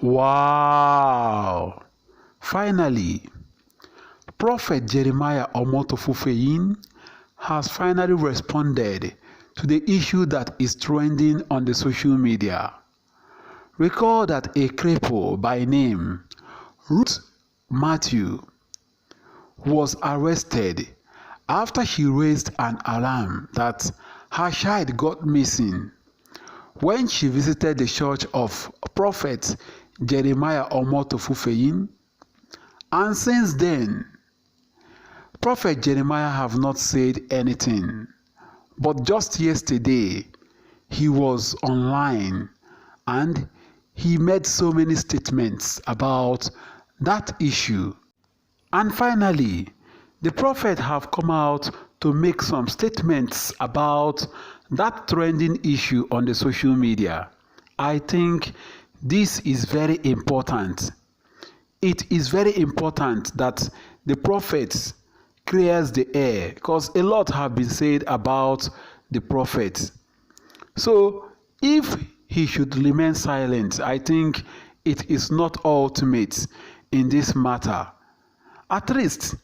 Wow! Finally, Prophet Jeremiah Omotofufeyin has finally responded to the issue that is trending on the social media. Recall that a cripple by name Ruth Matthew was arrested after she raised an alarm that her child got missing when she visited the church of Prophet Jeremiah Omotofufeyin. And since then, Prophet Jeremiah have not said anything. But just yesterday, he was online and he made so many statements about that issue. And finally, the prophet have come out to make some statements about that trending issue on the social media. I think this is very important. It is very important that the prophet clears the air, because a lot have been said about the prophet. So if he should remain silent, I think it is not ultimate in this matter. At least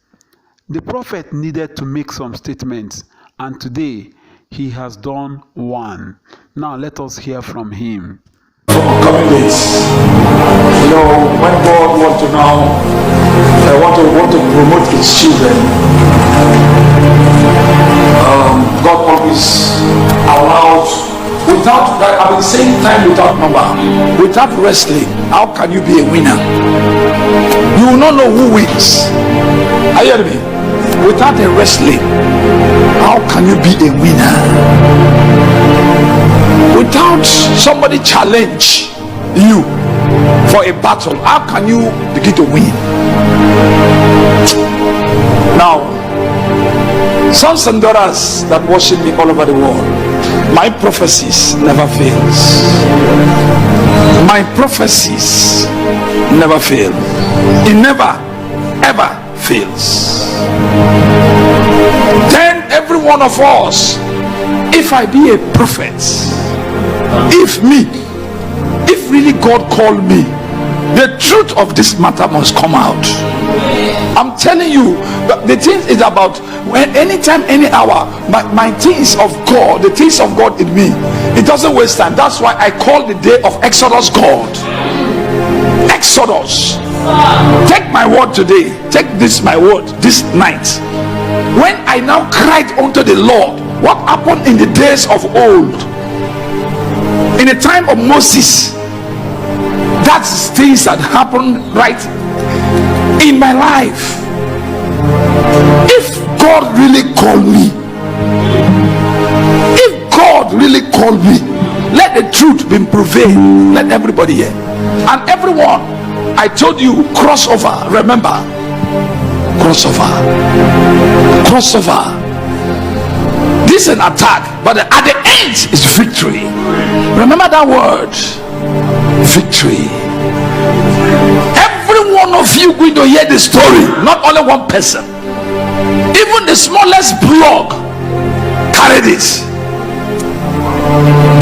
the prophet needed to make some statements, and today he has done one. Now let us hear from him. Coming days, when God want to promote His children, God always allows. Without that, I've been saying time without number, without wrestling, how can you be a winner? You will not know who wins. Are you hearing me? Without a wrestling, how can you be a winner? Without somebody challenge you for a battle, how can you begin to win? Now, sons and daughters that worship me all over the world, my prophecies never fails. My prophecies never fail. It never ever fails. Then every one of us, if I be a prophet, if really God called me, the truth of this matter must come out. I'm telling you, the thing is about when anytime, any hour, my things of God, the things of God in me, it doesn't waste time. That's why I call the day of Exodus God. Exodus. Take my word today. Take this my word this night. When I now cried unto the Lord, what happened in the days of old, in the time of Moses, that's things that happened right in my life. If God really called me, let the truth be prevailed. Let everybody hear. And everyone, I told you, crossover. Remember, crossover. This is an attack, but at the end is victory. Remember that word, victory. Every one of you going to hear the story, not only one person. Even the smallest blog carried it.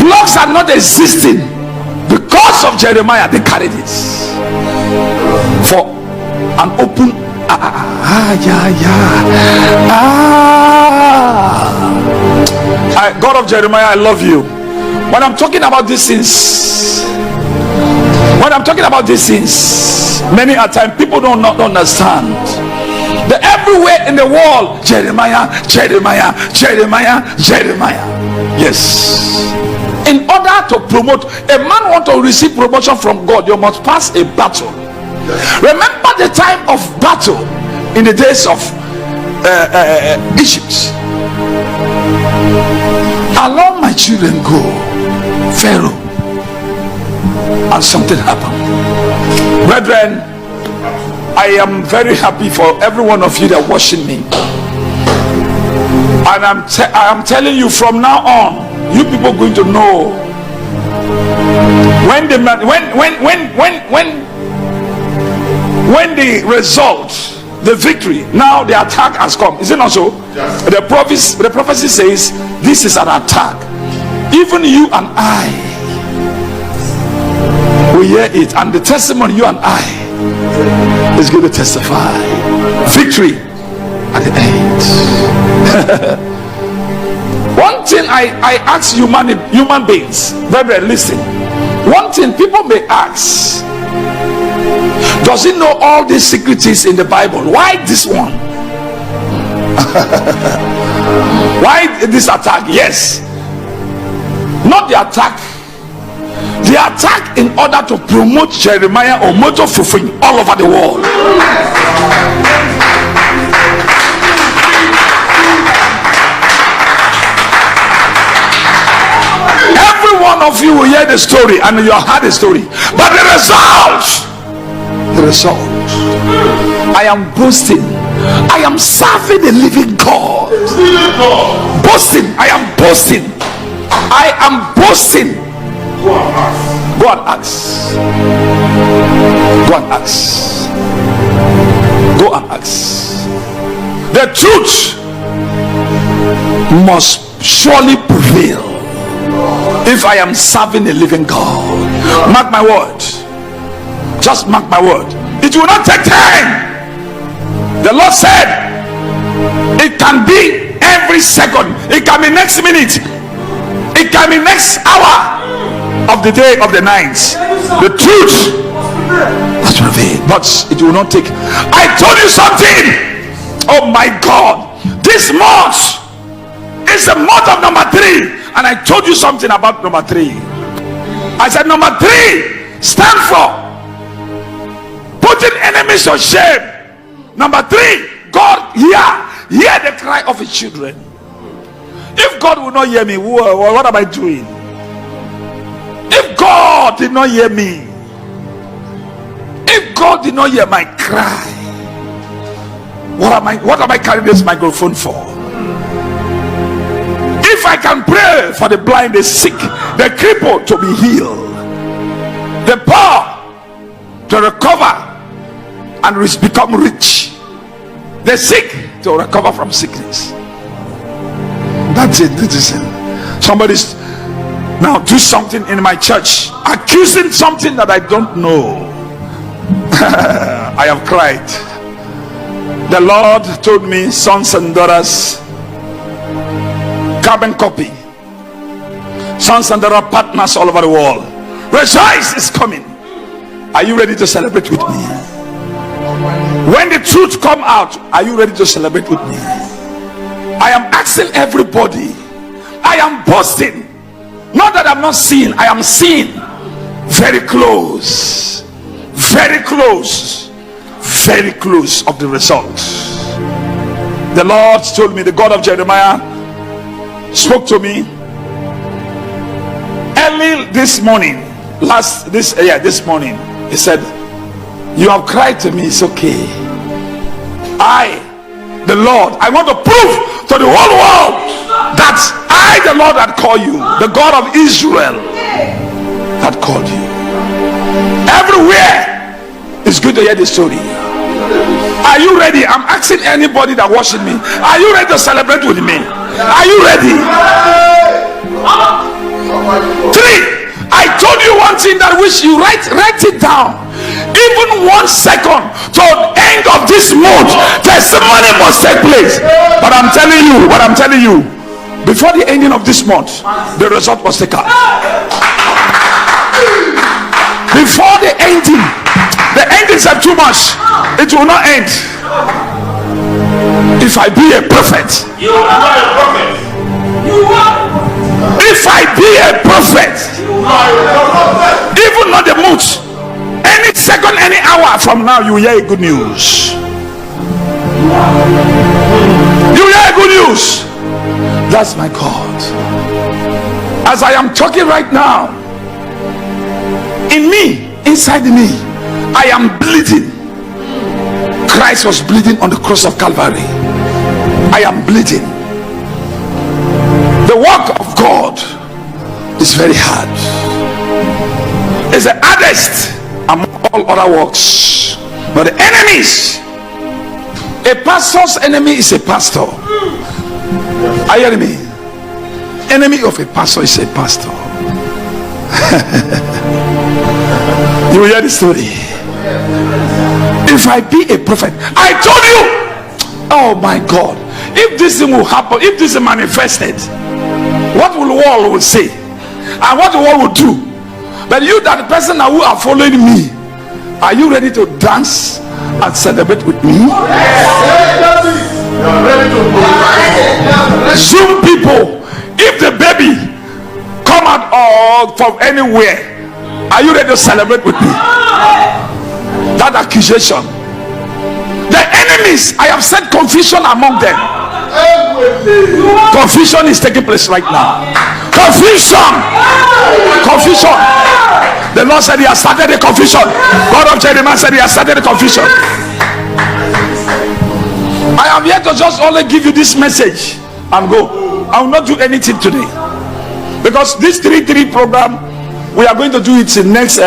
Blogs are not existing because of Jeremiah. They carried it for an open God of Jeremiah, I love you. When I'm talking about these things, many a time people don't not understand. They're everywhere in the world. Jeremiah. Yes. In order to promote, a man want to receive promotion from God, you must pass a battle. Remember the time of battle in the days of Egypt. Allow my children go, Pharaoh, and something happened. Brethren, I am very happy for every one of you that watching me, and I'm telling you from now on, you people are going to know when the result, the victory, now the attack has come. Is it not so? Yes. The prophecy says this is an attack. Even you and I, We hear it, and the testimony, you and I is going to testify victory at the end. One thing I ask human beings, very listen. One thing people may ask, does he know all these secrets in the Bible? Why this one? Why this attack? Yes, not the attack. The attack in order to promote Jeremiah or motor fulfilling all over the world. Every one of you will hear the story and you have heard the story, but the result, I am boasting. I am serving the living God. Boasting. I am boasting. I am boasting. Go and ask. Go and ask. Go and ask. The truth must surely prevail if I am serving a living God. Mark my word. Just mark my word. It will not take time. The Lord said it can be every second. It can be next minute. It can be next hour of the day of the night. The truth must prevail, but it will not take. I told you something. Oh my God, this month is the month of number 3, and I told you something about number 3. I said number 3 stand for putting enemies to shame. Number 3, God hear the cry of his children. If God will not hear me, what am I doing? If God did not hear me, if God did not hear my cry, what am I carrying this microphone for? If I can pray for the blind, the sick, the crippled to be healed, the poor to recover and become rich, the sick to recover from sickness, that's it. Listen, somebody's now do something in my church, accusing something that I don't know. I have cried. The Lord told me, sons and daughters, carbon copy, sons and daughter partners all over the world, rejoice is coming. Are you ready to celebrate with me? When the truth come out, are you ready to celebrate with me? I am asking everybody. I am boasting. Not that I'm not seeing. I am seeing very close, very close, very close of the result. The Lord told me, the God of Jeremiah spoke to me early this morning. This morning, he said, you have cried to me, it's okay. The Lord, I want to prove to the whole world that I, the Lord, that called you, the God of Israel, that called you. Everywhere, it's good to hear the story. Are you ready? I'm asking anybody that watching me, are you ready to celebrate with me? Are you ready? 3. I told you one thing that wish you write it down. Even 1 second to the end of this month, testimony must take place. But I'm telling you, before the ending of this month, the result must take out. Before the endings are too much. It will not end. If I be a prophet, you are not a prophet. You are. If I be a prophet, even not the month, any second, any hour from now, you hear good news. You hear good news. That's my God. As I am talking right now, in me, inside me, I am bleeding. Christ was bleeding on the cross of Calvary. I am bleeding. The work of God is very hard. It's the hardest among all other works. But the enemies, a pastor's enemy is a pastor. Are you hearing me? Enemy of a pastor is a pastor. You will hear the story. If I be a prophet, I told you. Oh my God! If this thing will happen, if this is manifested, what will the world will say, and what the world will do? But you, that the person who are following me, are you ready to dance and celebrate with me? Zoom people, if the baby come out or from anywhere, are you ready to celebrate with me? That accusation, the enemies, I have said confusion among them. Confusion is taking place right now. Confusion. The Lord said he has started the confusion. God of Jeremiah said he has started the confusion. I am here to just only give you this message and go. I will not do anything today, because this 3-3 program, we are going to do it next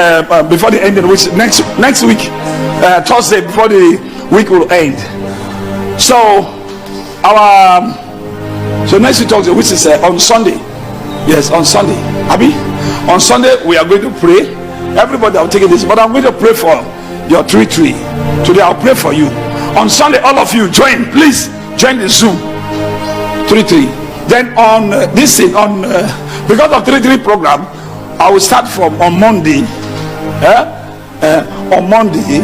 before the end of the week, next week, Thursday, before the week will end. So next week Thursday, which is on Sunday. Yes, on Sunday. Abi, on Sunday we are going to pray. Everybody, I'll take this, but I'm going to pray for your 3-3 today. I'll pray for you. On Sunday, all of you join, please join the Zoom 3-3. Then on this thing, on because of 3-3 program, I will start from on Monday. On Monday,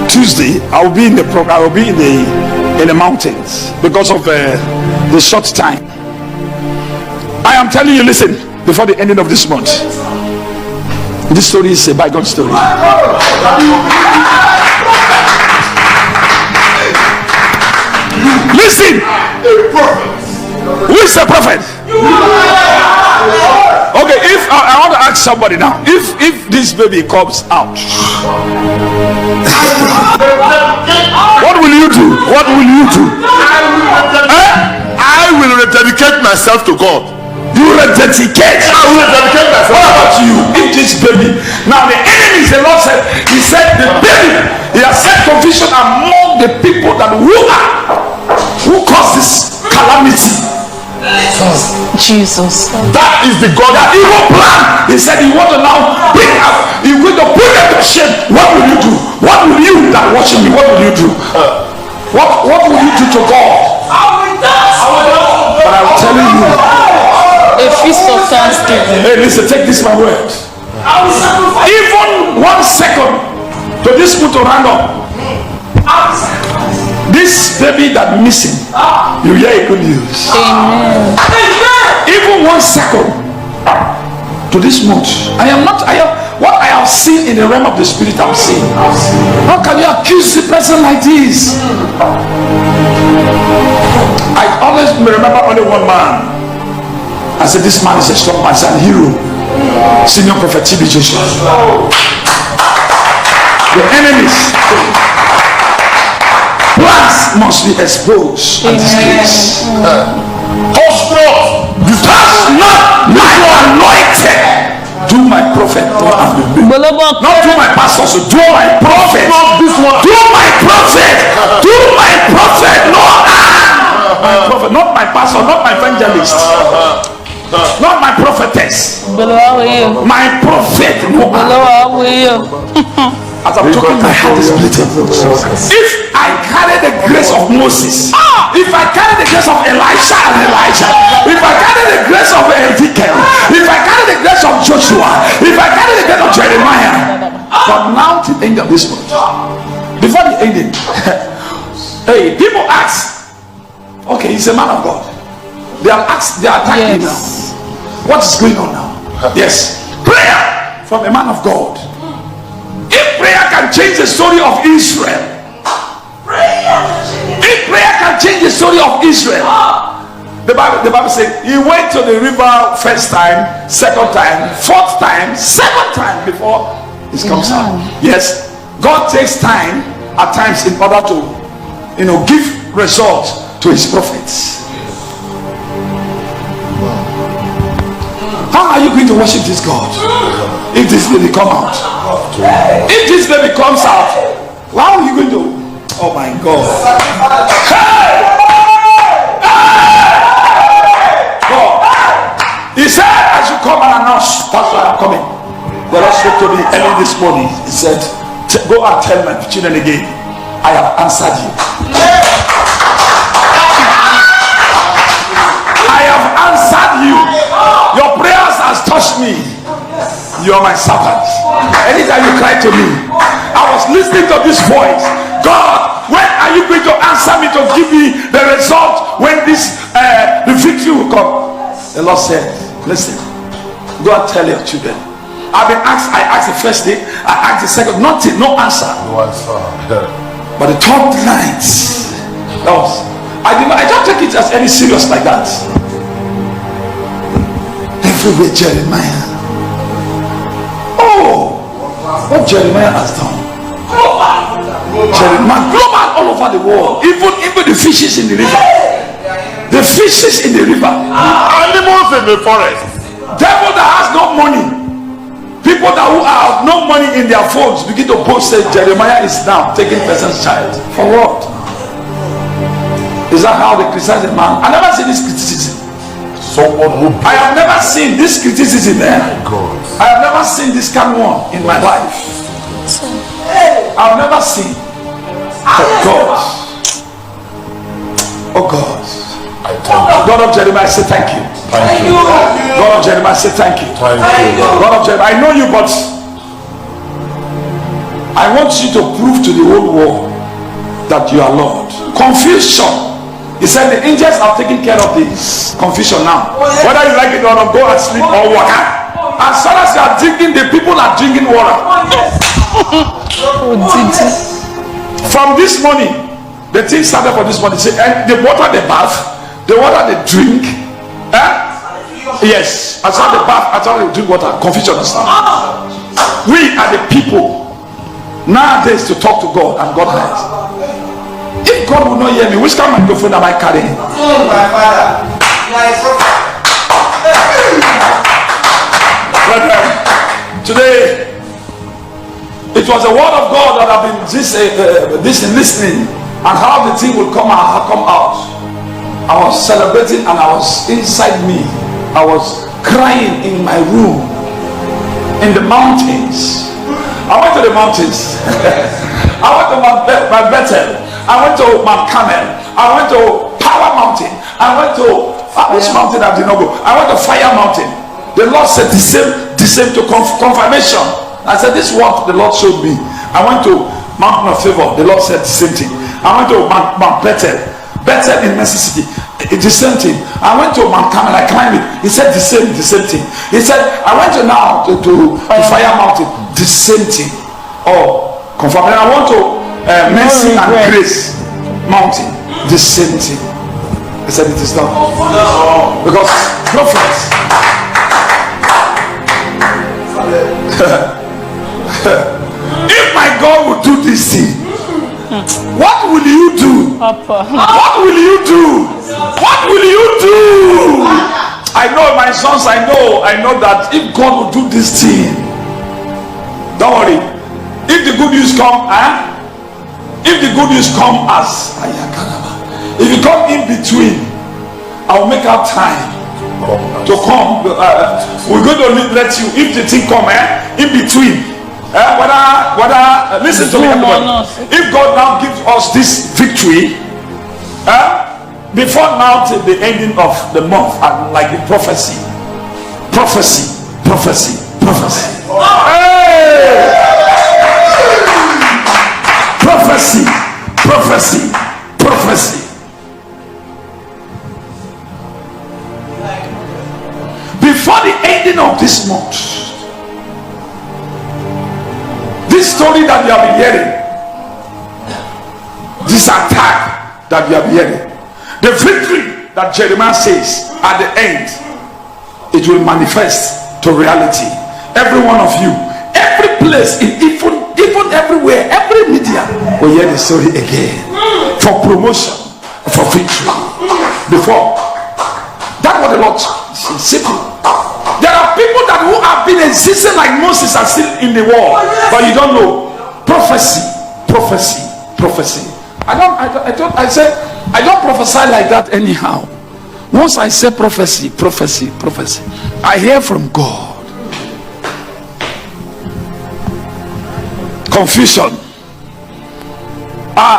Tuesday, I will be in the program. I will be in the mountains because of the short time. I am telling you, listen, before the ending of this month, this story is a bygone story. Listen, who is the prophet? Okay, if I want to ask somebody now, if this baby comes out, what will you do? What will you do? I will rededicate myself to God. You rededicate? I will rededicate myself. What about you? If this baby, now the enemies, the Lord said, he said the baby, he has set confusion among the people that who caused this calamity. Jesus. That is the God, that evil plan. He said he want to now bring out, he's going to put them to shame. What will you do? What will you that watching me? What will you do? What will you do to God? But I'm telling you, A feast of thanksgiving. hey, listen, take this my word. Even 1 second to this put to round up. This baby that missing, you hear a good news. Amen. Even 1 second to this month, I am what I have seen in the realm of the spirit. I'm seeing. How can you accuse the person like this? I always remember only one man. I said, this man is a strong man, a hero. Senior Prophet TB Joshua. The enemies, plans must be exposed and disgraced. Touch not my anointed. Do my prophet no harm. Not do my pastor, so do my prophet. Do my prophet. Do my prophet no harm. My prophet, not my pastor, not my evangelist, not my prophetess. My prophet no harm. As I'm talking, my heart is bleeding. If I carry the grace of Moses, if I carry the grace of Elisha and Elijah, if I carry the grace of Ezekiel, if I carry the grace of Joshua, if I carry the grace of Jeremiah, from now to the end of this month, before the ending, hey, people ask, okay, he's a man of God. They are attacking now. What is going on now? Yes, prayer from a man of God. If prayer can change the story of Israel, if prayer can change the story of Israel, the Bible says he went to the river first time, second time, fourth time, seventh time before it comes out. Yes, God takes time at times in order to, give results to his prophets. How are you going to worship this God if this baby come out? If this baby comes out, how are you going to? Oh my God! Hey! God! He said, "I should come and announce. That's why I'm coming." The Lord spoke to me early this morning. He said, go and tell my children again, I have answered you. I have answered you. Your prayers has touched me. You are my servant. Anytime you cry to me, I was listening to this voice. God, when are you going to answer me to give me the result when this the victory will come? The Lord said, listen, go and tell your children. I've been asked, I asked the first day, I asked the second, nothing, no answer. No answer. But the third night, that was, I don't take it as any serious like that. Everywhere Jeremiah. Oh, what Jeremiah has done. Jeremiah, global all over the world, even the fishes in the river. The fishes in the river. Animals in the forest. Devil that has no money. People that who have no money in their phones begin to boast, say Jeremiah is now taking person's child. For what? Is that how they criticize a man? I never seen this criticism. Someone who I have never seen this criticism there. God. I have never seen this kind of one in my life. I've never seen. Oh God. Oh God. I thank you. God of Jeremiah, I say thank you. Thank you. God of Jeremiah, I say thank you. Thank you. God of Jeremiah, I know you, but I want you to prove to the whole world that you are Lord. Confusion. He said the angels are taking care of this confusion now. Whether you like it or not, go and sleep or water. As far as you are drinking, the people are drinking water. From this morning, the thing started for this morning. Say, and the water they bath, the water they drink. Yes, as far as they bath, as far as they drink water. Confusion is now. We are the people nowadays to talk to God, and God has. If God will not hear me, which kind of microphone am I carrying? My father. Today, it was a word of God that I've been listening, and how the thing will come out. I was celebrating, and I was inside me. I was crying in my room, in the mountains. I went to the mountains. I went to my Bethel. I went to Mount Carmel. I went to Power Mountain. I went to which mountain I did not go. I went to Fire Mountain. The Lord said the same to confirmation. I said, this is what the Lord showed me. I went to Mountain of Favor. The Lord said the same thing. I went to Mount Bethel in Mississippi. It's the same thing. I went to Mount Carmel. I climbed it. He said the same thing. He said, I went to Fire Mountain. The same thing. Oh, confirmation. I went to Mercy and Grace Mountain, the same thing. I said it is done. Because prophets. If my God will do this thing, what will you do? Papa. What will you do? What will you do? I know, my sons, I know that if God will do this thing, don't worry. If the good news come, if the good news come if you come in between, I will make out time to come. We're going to let you, if the thing come in between, whether listen to me, everybody. If God now gives us this victory, before now till the ending of the month, like the prophecy. Hey! Prophecy. Before the ending of this month, this story that you have been hearing, this attack that you have been hearing, the victory that Jeremiah says at the end, it will manifest to reality. Every one of you, every place, even everywhere, every media will hear the story again, for promotion, for victory. Before that, what the Lord said. There are people that who have been existing like Moses are still in the world, but you don't know. Prophecy. I don't prophesy like that anyhow. Once I say prophecy, I hear from God. Confusion.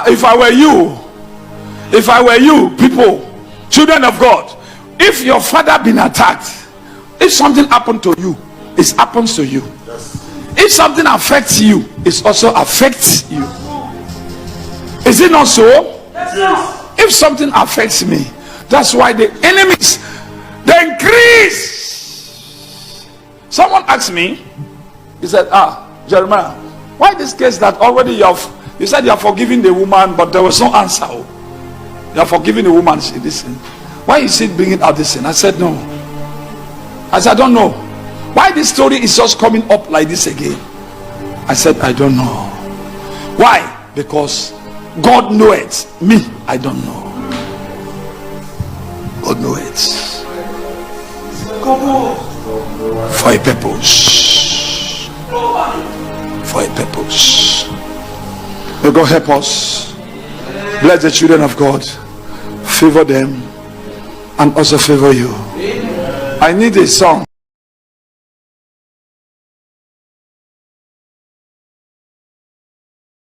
If I were you, people, children of God, if your father been attacked, if something happened to you, it happens to you. If something affects you, it also affects you. Is it not so? If something affects me, that's why the enemies, they increase. Someone asked me, he said, Jeremiah, why this case that already you said you are forgiving the woman, but there was no answer. You are forgiving the woman, she this thing. Why is it bringing out this thing? I said, no. I said, I don't know. Why this story is just coming up like this again? I said, I don't know. Why? Because God knows it. Me, I don't know. God knows it. For a purpose. For a purpose. May God help us. Bless the children of God. Favor them and also favor you. I need a song.